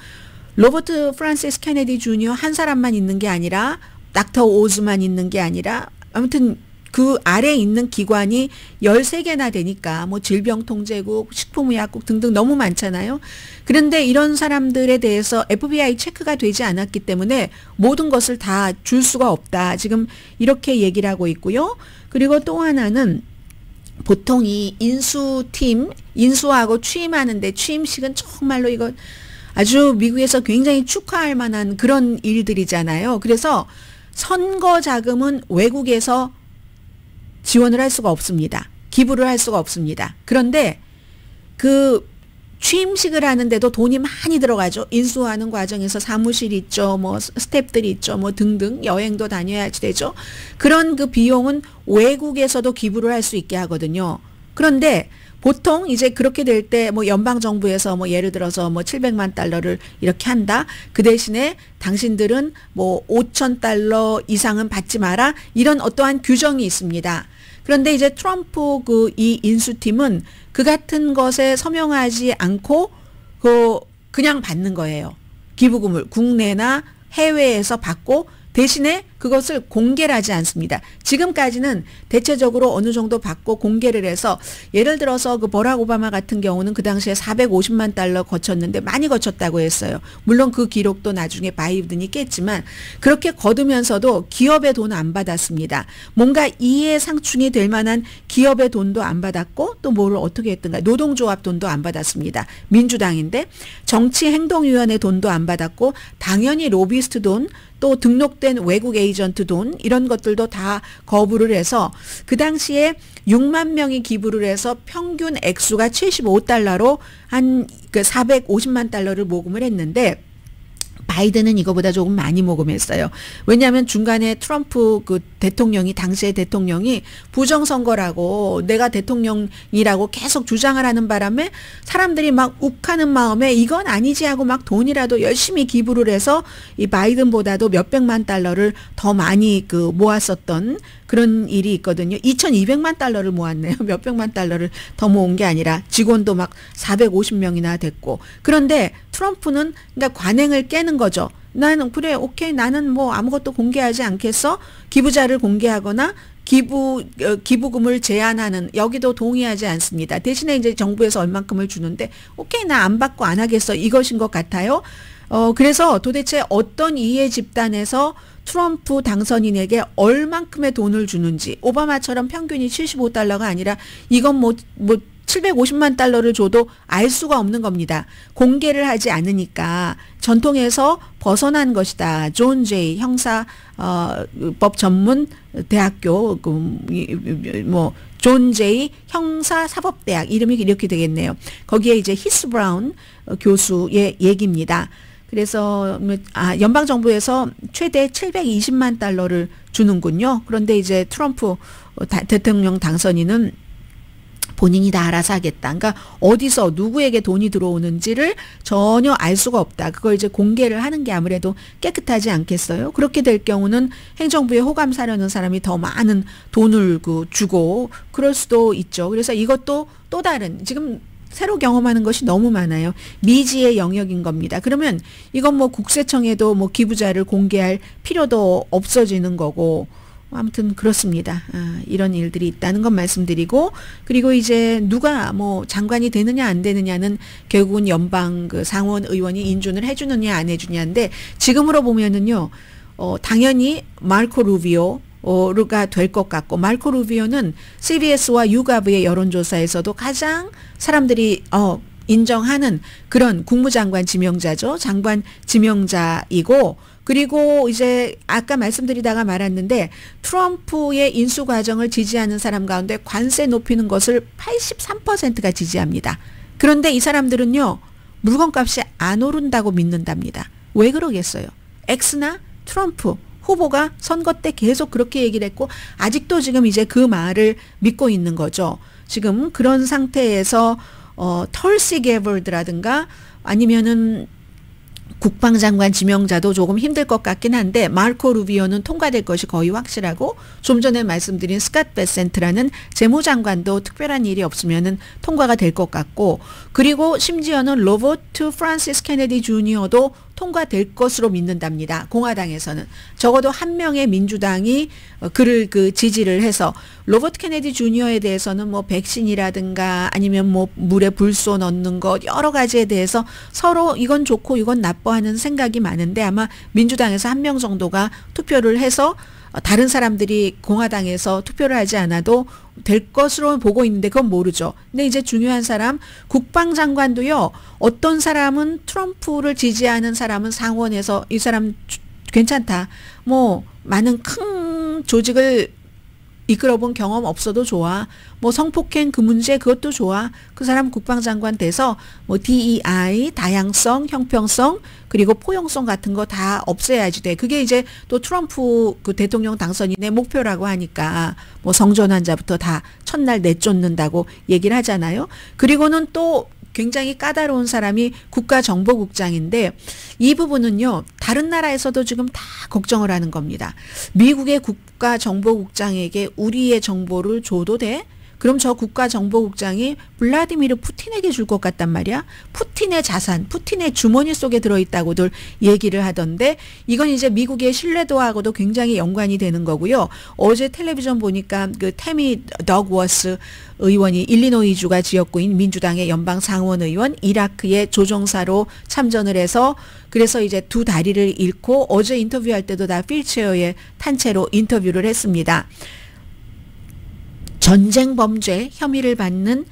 로버트 프란시스 케네디 주니어 한 사람만 있는 게 아니라, 닥터 오즈만 있는 게 아니라, 아무튼 그 아래에 있는 기관이 13개나 되니까 뭐 질병통제국, 식품의약국 등등 너무 많잖아요. 그런데 이런 사람들에 대해서 FBI 체크가 되지 않았기 때문에 모든 것을 다 줄 수가 없다. 지금 이렇게 얘기를 하고 있고요. 그리고 또 하나는 보통 이 인수하고 취임하는데 취임식은 정말로 이거 아주 미국에서 굉장히 축하할 만한 그런 일들이잖아요. 그래서 선거 자금은 외국에서 지원을 할 수가 없습니다. 기부를 할 수가 없습니다. 그런데 그 취임식을 하는데도 돈이 많이 들어가죠. 인수하는 과정에서 사무실 있죠. 뭐 스태프들이 있죠. 뭐 등등 여행도 다녀야 되죠. 그런 그 비용은 외국에서도 기부를 할 수 있게 하거든요. 그런데 보통 이제 그렇게 될 때 뭐 연방정부에서 뭐 예를 들어서 뭐 700만 달러를 이렇게 한다. 그 대신에 당신들은 뭐 5천 달러 이상은 받지 마라. 이런 어떠한 규정이 있습니다. 그런데 이제 트럼프 이 인수팀은 그 같은 것에 서명하지 않고 그냥 받는 거예요. 기부금을 국내나 해외에서 받고 대신에 그것을 공개를 하지 않습니다. 지금까지는 대체적으로 어느 정도 받고 공개를 해서 예를 들어서 그 버락 오바마 같은 경우는 그 당시에 450만 달러 거쳤는데 많이 거쳤다고 했어요. 물론 그 기록도 나중에 바이든이 깼지만 그렇게 거두면서도 기업의 돈 안 받았습니다. 뭔가 이해상충이 될 만한 기업의 돈도 안 받았고 또 뭐를 어떻게 했던가 노동조합 돈도 안 받았습니다. 민주당인데 정치행동위원회 돈도 안 받았고 당연히 로비스트 돈 또 등록된 외국 에이전트 돈 이런 것들도 다 거부를 해서 그 당시에 6만 명이 기부를 해서 평균 액수가 75달러로 한 그 450만 달러를 모금을 했는데 바이든은 이거보다 조금 많이 모금했어요. 왜냐하면 중간에 트럼프 그 대통령이 당시의 대통령이 부정선거라고 내가 대통령이라고 계속 주장을 하는 바람에 사람들이 막 욱하는 마음에 이건 아니지 하고 막 돈이라도 열심히 기부를 해서 이 바이든보다도 몇백만 달러를 더 많이 그 모았었던 그런 일이 있거든요. 2,200만 달러를 모았네요. 몇백만 달러를 더 모은 게 아니라 직원도 막 450명이나 됐고. 그런데 트럼프는 그러니까 관행을 깨는 거죠. 나는 그래 오케이 나는 뭐 아무것도 공개하지 않겠어. 기부자를 공개하거나 기부금을 제한하는 여기도 동의하지 않습니다. 대신에 이제 정부에서 얼만큼을 주는데 오케이 나 안 받고 안 하겠어 이것인 것 같아요. 그래서 도대체 어떤 이해 집단에서 트럼프 당선인에게 얼만큼의 돈을 주는지 오바마처럼 평균이 75달러가 아니라 이건 뭐 750만 달러를 줘도 알 수가 없는 겁니다. 공개를 하지 않으니까 전통에서 벗어난 것이다. 존 제이 형사법 전문 대학교 존 제이 형사사법대학 이름이 이렇게 되겠네요. 거기에 이제 히스 브라운 교수의 얘기입니다. 그래서 연방정부에서 최대 720만 달러를 주는군요. 그런데 이제 트럼프 대통령 당선인은 본인이 다 알아서 하겠다. 그러니까 어디서 누구에게 돈이 들어오는지를 전혀 알 수가 없다. 그걸 이제 공개를 하는 게 아무래도 깨끗하지 않겠어요? 그렇게 될 경우는 행정부에 호감 사려는 사람이 더 많은 돈을 주고 그럴 수도 있죠. 그래서 이것도 또 다른 지금 새로 경험하는 것이 너무 많아요. 미지의 영역인 겁니다. 그러면 이건 뭐 국세청에도 뭐 기부자를 공개할 필요도 없어지는 거고 아무튼 그렇습니다. 이런 일들이 있다는 건 말씀드리고 그리고 이제 누가 뭐 장관이 되느냐 안 되느냐는 결국은 연방 그 상원 의원이 인준을 해주느냐 안 해주냐인데 지금으로 보면은요 당연히 마르코 루비오가 될 것 같고 마르코 루비오는 CBS와 유가브의 여론조사에서도 가장 사람들이 인정하는 그런 국무장관 지명자죠. 장관 지명자이고 그리고 이제 아까 말씀드리다가 말았는데 트럼프의 인수 과정을 지지하는 사람 가운데 관세 높이는 것을 83%가 지지합니다. 그런데 이 사람들은요. 물건값이 안 오른다고 믿는답니다. 왜 그러겠어요? 엑스나 트럼프 후보가 선거 때 계속 그렇게 얘기를 했고 아직도 지금 이제 그 말을 믿고 있는 거죠. 지금 그런 상태에서 털시 게벌드라든가 아니면은 국방장관 지명자도 조금 힘들 것 같긴 한데 마르코 루비오는 통과될 것이 거의 확실하고 좀 전에 말씀드린 스캇 베센트라는 재무장관도 특별한 일이 없으면은 통과가 될 것 같고 그리고 심지어는 로버트 프란시스 케네디 주니어도 통과될 것으로 믿는답니다. 공화당에서는. 적어도 한 명의 민주당이 그를 지지를 해서 로버트 케네디 주니어에 대해서는 뭐 백신이라든가 아니면 뭐 물에 불소 넣는 것 여러 가지에 대해서 서로 이건 좋고 이건 나빠하는 생각이 많은데 아마 민주당에서 한 명 정도가 투표를 해서 다른 사람들이 공화당에서 투표를 하지 않아도 될 것으로 보고 있는데 그건 모르죠. 근데 이제 중요한 사람 국방장관도요. 어떤 사람은 트럼프를 지지하는 사람은 상원에서 이 사람 괜찮다. 뭐 많은 큰 조직을 이끌어본 경험 없어도 좋아. 뭐 성폭행 그 문제 그것도 좋아. 그 사람 국방장관 돼서 뭐 DEI, 다양성, 형평성 그리고 포용성 같은 거 다 없애야지 돼. 그게 이제 또 트럼프 그 대통령 당선인의 목표라고 하니까 뭐 성전환자부터 다 첫날 내쫓는다고 얘기를 하잖아요. 그리고는 또 굉장히 까다로운 사람이 국가정보국장인데 이 부분은요. 다른 나라에서도 지금 다 걱정을 하는 겁니다. 미국의 국가정보국장에게 우리의 정보를 줘도 돼? 그럼 저 국가정보국장이 블라디미르 푸틴에게 줄 것 같단 말이야. 푸틴의 자산, 푸틴의 주머니 속에 들어있다고들 얘기를 하던데 이건 이제 미국의 신뢰도하고도 굉장히 연관이 되는 거고요. 어제 텔레비전 보니까 그 태미 덕워스 의원이 일리노이주가 지역구인 민주당의 연방 상원 의원 이라크의 조종사로 참전을 해서 그래서 이제 두 다리를 잃고 어제 인터뷰할 때도 다 휠체어에 탄 채로 인터뷰를 했습니다. 전쟁 범죄 혐의를 받는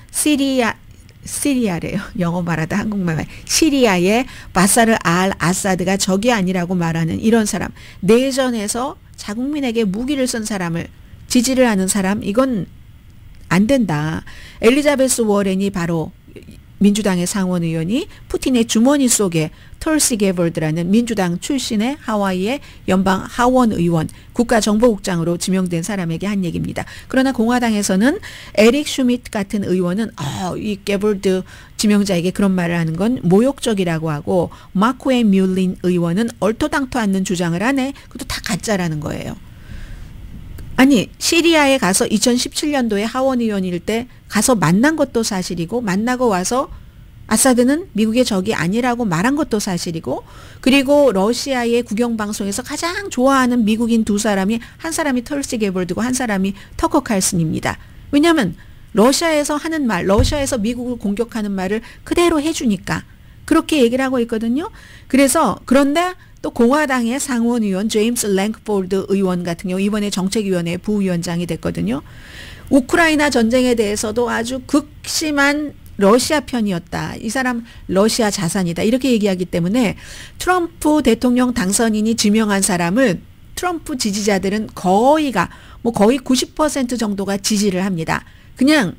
시리아래요. 영어 말하다 한국말 말. 시리아의 바사르 알 아사드가 적이 아니라고 말하는 이런 사람. 내전에서 자국민에게 무기를 쓴 사람을 지지를 하는 사람 이건 안 된다. 엘리자베스 워렌이 바로 민주당의 상원 의원이 푸틴의 주머니 속에 털시 게벌드라는 민주당 출신의 하와이의 연방 하원 의원 국가정보국장으로 지명된 사람에게 한 얘기입니다. 그러나 공화당에서는 에릭 슈미트 같은 의원은 이 게벌드 지명자에게 그런 말을 하는 건 모욕적이라고 하고 마코에 뮬린 의원은 얼토당토 않는 주장을 하네. 그것도 다 가짜라는 거예요. 아니 시리아에 가서 2017년도에 하원의원일 때 가서 만난 것도 사실이고 만나고 와서 아사드는 미국의 적이 아니라고 말한 것도 사실이고 그리고 러시아의 국영방송에서 가장 좋아하는 미국인 두 사람이 한 사람이 털시 게벌드고 한 사람이 터커 칼슨입니다. 왜냐하면 러시아에서 하는 말, 러시아에서 미국을 공격하는 말을 그대로 해주니까 그렇게 얘기를 하고 있거든요. 그래서 그런데 또 공화당의 상원의원 제임스 랭크폴드 의원 같은 경우 이번에 정책위원회 부위원장이 됐거든요. 우크라이나 전쟁에 대해서도 아주 극심한 러시아 편이었다. 이 사람 러시아 자산이다. 이렇게 얘기하기 때문에 트럼프 대통령 당선인이 지명한 사람을 트럼프 지지자들은 거의 90% 정도가 지지를 합니다. 그냥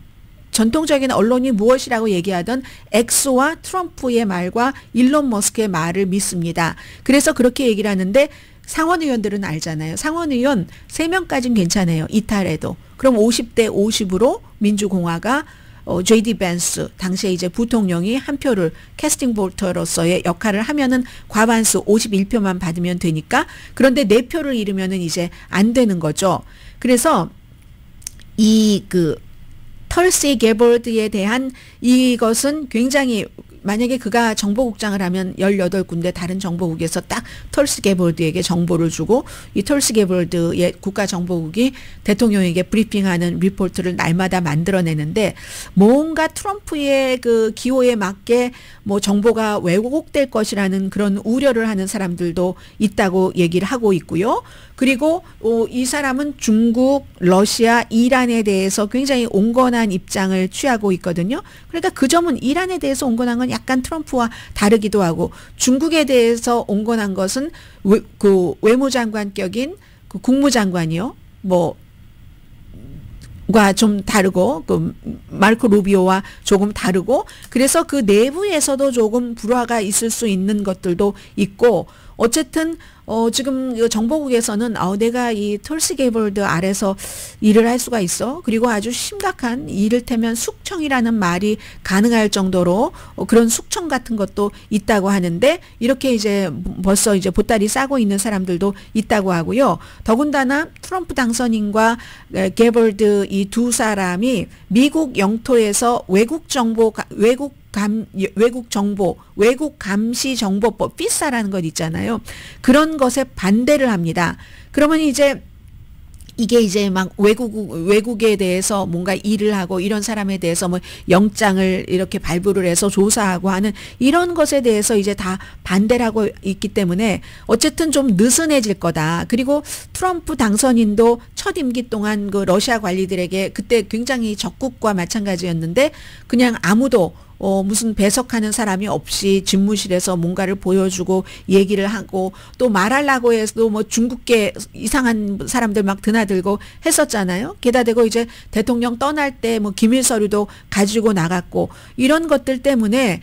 전통적인 언론이 무엇이라고 얘기하던 엑소와 트럼프의 말과 일론 머스크의 말을 믿습니다. 그래서 그렇게 얘기를 하는데 상원의원들은 알잖아요. 상원의원 3명까지는 괜찮아요. 이탈해도. 그럼 50대 50으로 민주공화가 J.D. 벤스 당시에 이제 부통령이 한 표를 캐스팅 보터로서의 역할을 하면은 과반수 51표만 받으면 되니까 그런데 4표를 잃으면은 이제 안 되는 거죠. 그래서 털시 게벌드에 대한 이것은 굉장히 만약에 그가 정보국장을 하면 18군데 다른 정보국에서 딱 털시 게벌드에게 정보를 주고 이 털시 게벌드의 국가정보국이 대통령에게 브리핑하는 리포트를 날마다 만들어내는데 뭔가 트럼프의 그 기호에 맞게 뭐 정보가 왜곡될 것이라는 그런 우려를 하는 사람들도 있다고 얘기를 하고 있고요. 그리고 이 사람은 중국, 러시아, 이란에 대해서 굉장히 온건한 입장을 취하고 있거든요. 그러니까 그 점은 이란에 대해서 온건한 건 약간 트럼프와 다르기도 하고 중국에 대해서 온건한 것은 외무장관격인 그 국무장관이요. 과 좀 다르고 그 마르코 루비오와 조금 다르고 그래서 그 내부에서도 조금 불화가 있을 수 있는 것들도 있고 어쨌든 지금 정보국에서는 내가 이 털시 게벌드 아래서 일을 할 수가 있어. 그리고 아주 심각한 이를테면 숙청이라는 말이 가능할 정도로 그런 숙청 같은 것도 있다고 하는데 이렇게 이제 벌써 이제 보따리 싸고 있는 사람들도 있다고 하고요. 더군다나 트럼프 당선인과 외국 정보 외국 외국 정보, 외국 감시 정보법, 피사라는 것 있잖아요. 그런 것에 반대를 합니다. 그러면 이제 이게 이제 막 외국에 대해서 뭔가 일을 하고 이런 사람에 대해서 뭐 영장을 이렇게 발부를 해서 조사하고 하는 이런 것에 대해서 이제 다 반대를 하고 있기 때문에 어쨌든 좀 느슨해질 거다. 그리고 트럼프 당선인도 첫 임기 동안 그 러시아 관리들에게 그때 굉장히 적국과 마찬가지였는데 그냥 아무도 무슨 배석하는 사람이 없이 집무실에서 뭔가를 보여주고 얘기를 하고 또 말하려고 해서 뭐 중국계 이상한 사람들 막 드나들고 했었잖아요. 게다 대고 이제 대통령 떠날 때 뭐 기밀 서류도 가지고 나갔고 이런 것들 때문에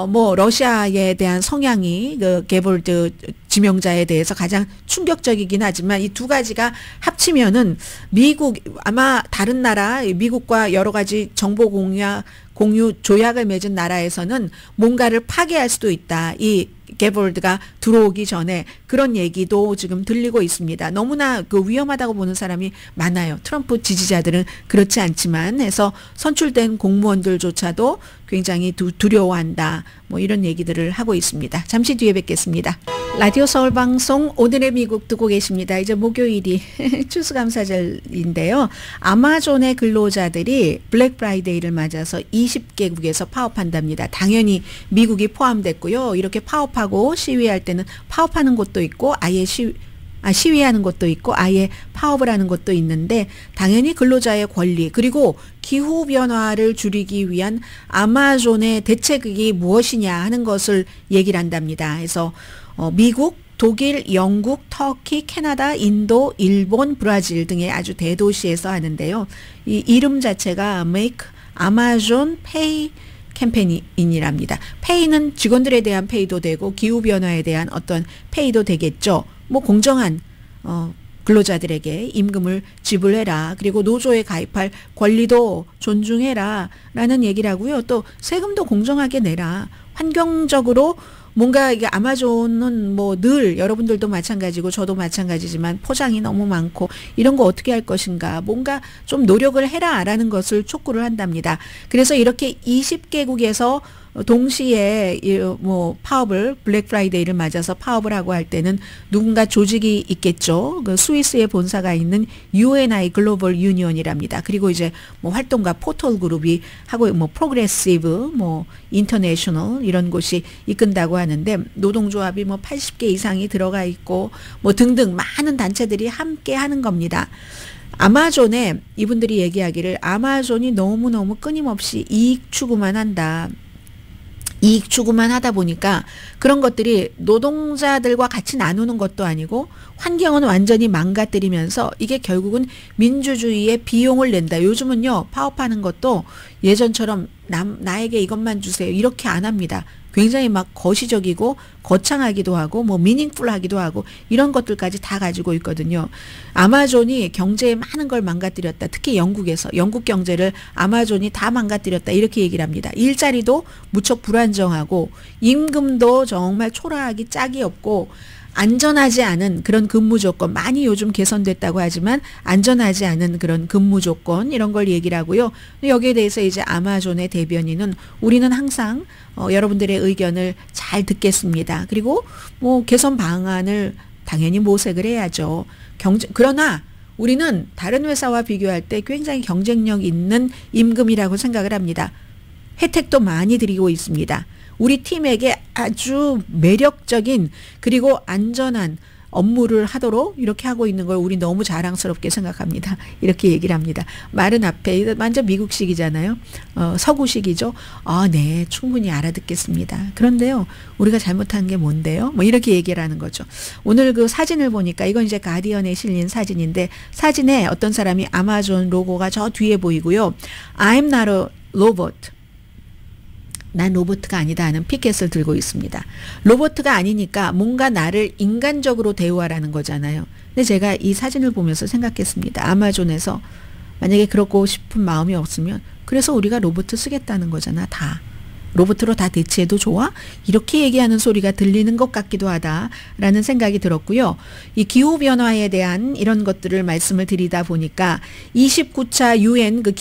뭐 러시아에 대한 성향이 그 게볼드 지명자에 대해서 가장 충격적이긴 하지만 이 두 가지가 합치면은 미국 아마 다른 나라 미국과 여러 가지 정보 공유 조약을 맺은 나라에서는 뭔가를 파괴할 수도 있다. 이 게볼드가 들어오기 전에 그런 얘기도 지금 들리고 있습니다. 너무나 그 위험하다고 보는 사람이 많아요. 트럼프 지지자들은 그렇지 않지만 해서 선출된 공무원들조차도 굉장히 두려워한다. 뭐 이런 얘기들을 하고 있습니다. 잠시 뒤에 뵙겠습니다. 라디오 서울 방송 오늘의 미국 듣고 계십니다. 이제 목요일이 추수감사절인데요. 아마존의 근로자들이 블랙 프라이데이를 맞아서 20개국에서 파업한답니다. 당연히 미국이 포함됐고요. 이렇게 파업하고 시위할 때는 파업하는 곳도 있고 아예 시위하는 것도 있고 아예 파업을 하는 것도 있는데 당연히 근로자의 권리 그리고 기후변화를 줄이기 위한 아마존의 대책이 무엇이냐 하는 것을 얘기를 한답니다. 그래서 미국, 독일, 영국, 터키, 캐나다, 인도, 일본, 브라질 등의 아주 대도시에서 하는데요. 이 이름 자체가 Make Amazon Pay 캠페인이랍니다. 페이는 직원들에 대한 페이도 되고 기후변화에 대한 어떤 페이도 되겠죠. 뭐 공정한 근로자들에게 임금을 지불해라. 그리고 노조에 가입할 권리도 존중해라. 라는 얘기를 하고요. 또 세금도 공정하게 내라. 환경적으로 뭔가 이게 아마존은 뭐 늘 여러분들도 마찬가지고 저도 마찬가지지만 포장이 너무 많고 이런 거 어떻게 할 것인가 뭔가 좀 노력을 해라라는 것을 촉구를 한답니다. 그래서 이렇게 20개국에서 동시에 뭐 파업을 블랙 프라이데이를 맞아서 파업을 하고 할 때는 누군가 조직이 있겠죠. 그 스위스에 본사가 있는 UNI 글로벌 유니언이랍니다. 그리고 이제 뭐 활동가 포털 그룹이 하고 뭐 프로그레시브 뭐 인터내셔널 이런 곳이 이끈다고 하는데 노동조합이 뭐 80개 이상이 들어가 있고 뭐 등등 많은 단체들이 함께 하는 겁니다. 아마존에 이분들이 얘기하기를 아마존이 너무너무 끊임없이 이익 추구만 한다. 이익 추구만 하다 보니까 그런 것들이 노동자들과 같이 나누는 것도 아니고 환경은 완전히 망가뜨리면서 이게 결국은 민주주의에 비용을 낸다. 요즘은요 파업하는 것도 예전처럼 나에게 이것만 주세요 이렇게 안 합니다. 굉장히 막 거시적이고 거창하기도 하고 뭐 미닝풀하기도 하고 이런 것들까지 다 가지고 있거든요. 아마존이 경제에 많은 걸 망가뜨렸다. 특히 영국에서 영국 경제를 아마존이 다 망가뜨렸다. 이렇게 얘기를 합니다. 일자리도 무척 불안정하고 임금도 정말 초라하기 짝이 없고 안전하지 않은 그런 근무 조건 많이 요즘 개선됐다고 하지만 안전하지 않은 그런 근무 조건 이런 걸 얘기를 하고요. 여기에 대해서 이제 아마존의 대변인은 우리는 항상 여러분들의 의견을 잘 듣겠습니다. 그리고 뭐 개선 방안을 당연히 모색을 해야죠. 그러나 우리는 다른 회사와 비교할 때 굉장히 경쟁력 있는 임금이라고 생각을 합니다. 혜택도 많이 드리고 있습니다. 우리 팀에게 아주 매력적인 그리고 안전한 업무를 하도록 이렇게 하고 있는 걸 우리 너무 자랑스럽게 생각합니다. 이렇게 얘기를 합니다. 말은 앞에 완전 미국식이잖아요. 서구식이죠. 네, 충분히 알아듣겠습니다. 그런데요, 우리가 잘못한 게 뭔데요? 뭐 이렇게 얘기를 하는 거죠. 오늘 그 사진을 보니까 이건 이제 가디언에 실린 사진인데 사진에 어떤 사람이 아마존 로고가 저 뒤에 보이고요. I'm not a robot. 난 로봇가 아니다 하는 피켓을 들고 있습니다. 로봇가 아니니까 뭔가 나를 인간적으로 대우하라는 거잖아요. 근데 제가 이 사진을 보면서 생각했습니다. 아마존에서 만약에 그러고 싶은 마음이 없으면 그래서 우리가 로봇 쓰겠다는 거잖아. 다. 로봇으로 다 대체해도 좋아? 이렇게 얘기하는 소리가 들리는 것 같기도 하다라는 생각이 들었고요. 이 기후변화에 대한 이런 것들을 말씀을 드리다 보니까 29차 UN 그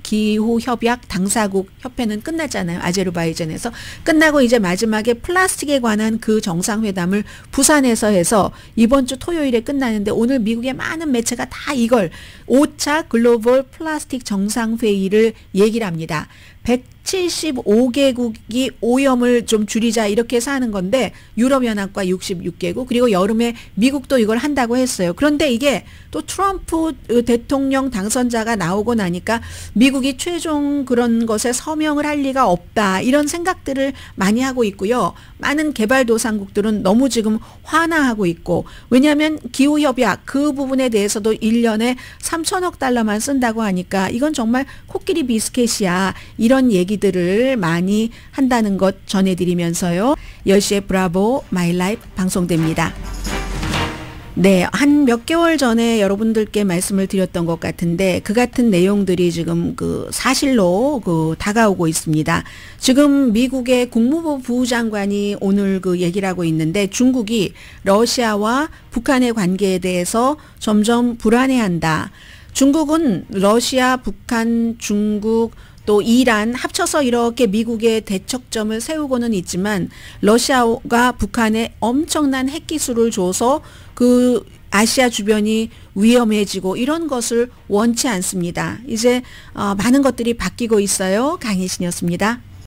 기후협약 당사국 협회는 끝났잖아요. 아제르바이잔에서. 끝나고 이제 마지막에 플라스틱에 관한 그 정상회담을 부산에서 해서 이번 주 토요일에 끝나는데 오늘 미국의 많은 매체가 다 이걸 5차 글로벌 플라스틱 정상회의를 얘기를 합니다. 175개국이 오염을 좀 줄이자 이렇게 해서 하는 건데 유럽연합과 66개국 그리고 여름에 미국도 이걸 한다고 했어요. 그런데 이게 또 트럼프 대통령 당선자가 나오고 나니까 미국이 최종 그런 것에 서명을 할 리가 없다 이런 생각들을 많이 하고 있고요. 많은 개발도상국들은 너무 지금 화나하고 있고 왜냐하면 기후협약 그 부분에 대해서도 1년에 3천억 달러만 쓴다고 하니까 이건 정말 코끼리 비스켓이야 이런 얘기들을 많이 한다는 것 전해드리면서요. 10시에 브라보 마이 라이프 방송됩니다. 네, 한 몇 개월 전에 여러분들께 말씀을 드렸던 것 같은데 그 같은 내용들이 지금 그 사실로 다가오고 있습니다. 지금 미국의 국무부 부장관이 오늘 그 얘기를 하고 있는데 중국이 러시아와 북한의 관계에 대해서 점점 불안해한다. 중국은 러시아, 북한, 중국 또 이란 합쳐서 이렇게 미국의 대척점을 세우고는 있지만 러시아가 북한에 엄청난 핵기술을 줘서 그 아시아 주변이 위험해지고 이런 것을 원치 않습니다. 이제 많은 것들이 바뀌고 있어요. 강혜신이었습니다.